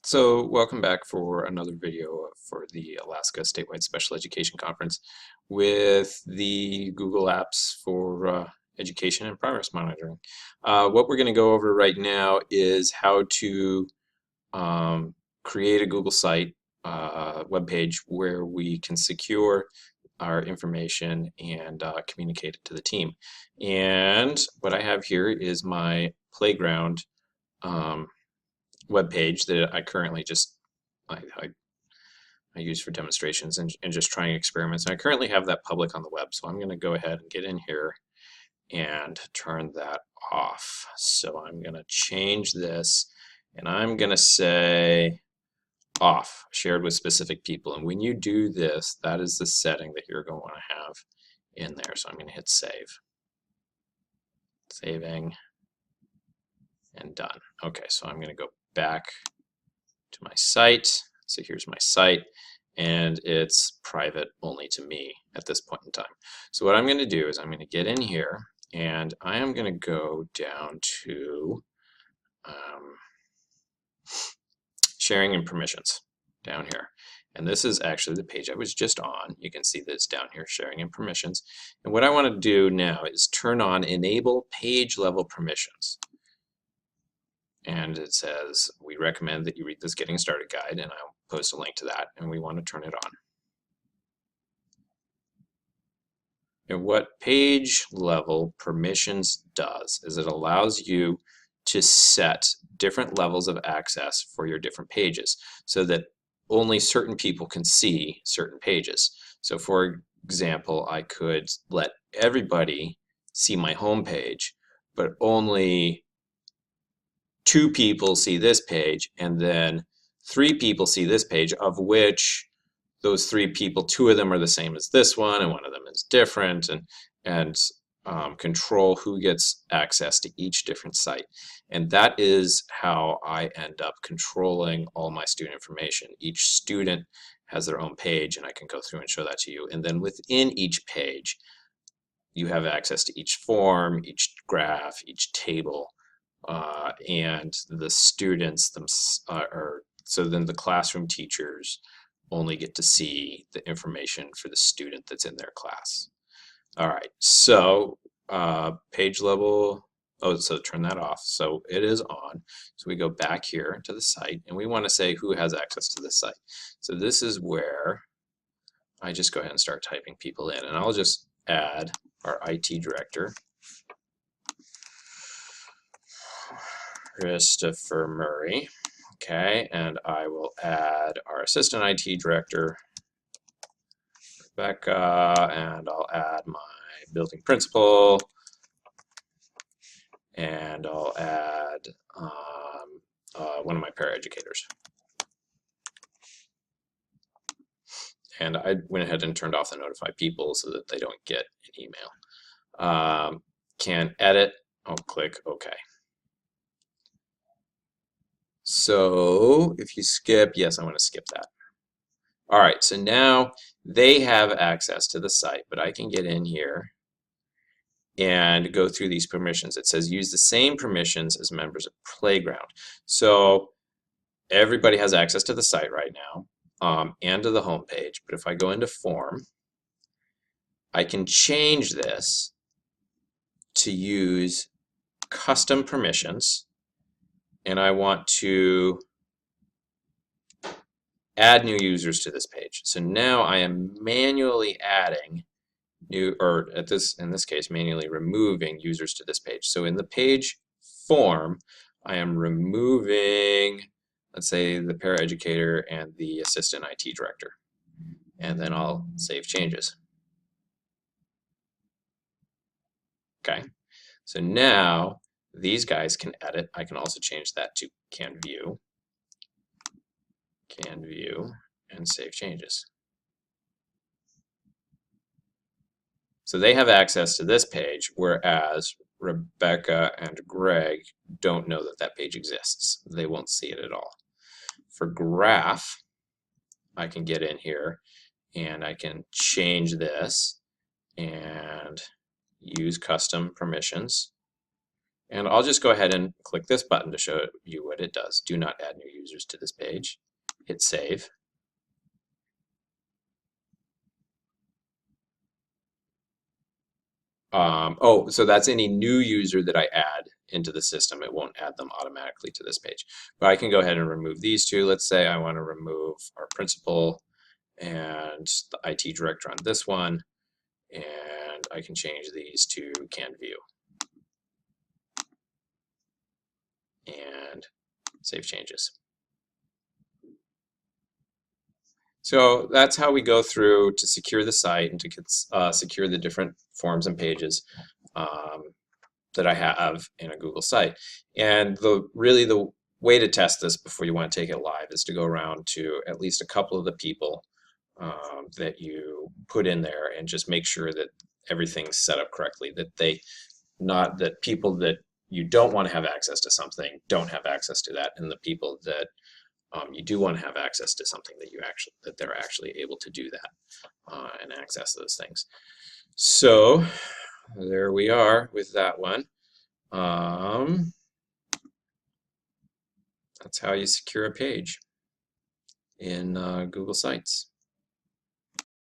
So, welcome back for another video for the Alaska Statewide Special Education Conference with the Google Apps for education and progress monitoring. What we're going to go over right now is how to create a Google site web page where we can secure our information and communicate it to the team. And what I have here is my playground web page that I currently just I, I, I use for demonstrations and just trying experiments. And I currently have that public on the web, so I'm going to go ahead and get in here and turn that off. So I'm going to change this, and I'm going to say off, shared with specific people. And when you do this, that is the setting that you're going to want to have in there. So I'm going to hit save. Saving and done. Okay, so I'm going to go back to my site. So here's my site, and it's private only to me at this point in time. So what I'm going to do is I'm going to get in here, and I am going to go down to sharing and permissions down here. And this is actually the page I was just on. You can see this down here, sharing and permissions. And what I want to do now is turn on enable page level permissions. And it says, we recommend that you read this Getting Started guide, and I'll post a link to that, and we want to turn it on. And what page level permissions does is it allows you to set different levels of access for your different pages so that only certain people can see certain pages. So for example, I could let everybody see my home page, but only 2 people see this page, and then 3 people see this page, of which those 3 people, 2 of them are the same as this one, and 1 of them is different, and control who gets access to each different site. And that is how I end up controlling all my student information. Each student has their own page, and I can go through and show that to you. And then within each page, you have access to each form, each graph, each table, and the students so then the classroom teachers only get to see the information for the student that's in their class. All right, so page level, so turn that off. So it is on. So we go back here to the site, and we want to say who has access to this site. So this is where I just go ahead and start typing people in, and I'll just add our IT director, Christopher Murray. Okay, and I will add our assistant IT director, Rebecca, and I'll add my building principal, and I'll add one of my paraeducators. And I went ahead and turned off the notify people so that they don't get an email. Can edit, I'll click OK. So if you skip, yes, I want to skip that. All right, so now they have access to the site, but I can get in here and go through these permissions. It says use the same permissions as members of Playground. So everybody has access to the site right now and to the home page. But if I go into form, I can change this to use custom permissions, and I want to add new users to this page. So now I am manually adding new, or in this case, manually removing users to this page. So in the page form, I am removing, let's say, the paraeducator and the assistant IT director. And then I'll save changes. Okay, so now these guys can edit. I can also change that to can view, and save changes. So they have access to this page, whereas Rebecca and Greg don't know that that page exists. They won't see it at all. For graph, I can get in here and I can change this and use custom permissions. And I'll just go ahead and click this button to show you what it does. Do not add new users to this page. Hit save. Oh, so that's any new user that I add into the system. It won't add them automatically to this page. But I can go ahead and remove these two. Let's say I want to remove our principal and the IT director on this one. And I can change these to can view. And save changes. So that's how we go through to secure the site and to secure the different forms and pages that I have in a Google site. And really the way to test this before you want to take it live is to go around to at least a couple of the people that you put in there and just make sure that everything's set up correctly, that people that you don't want to have access to something don't have access to that, and the people that you do want to have access to something that they're actually able to do that and access those things. So there we are with that one. That's how you secure a page in Google Sites.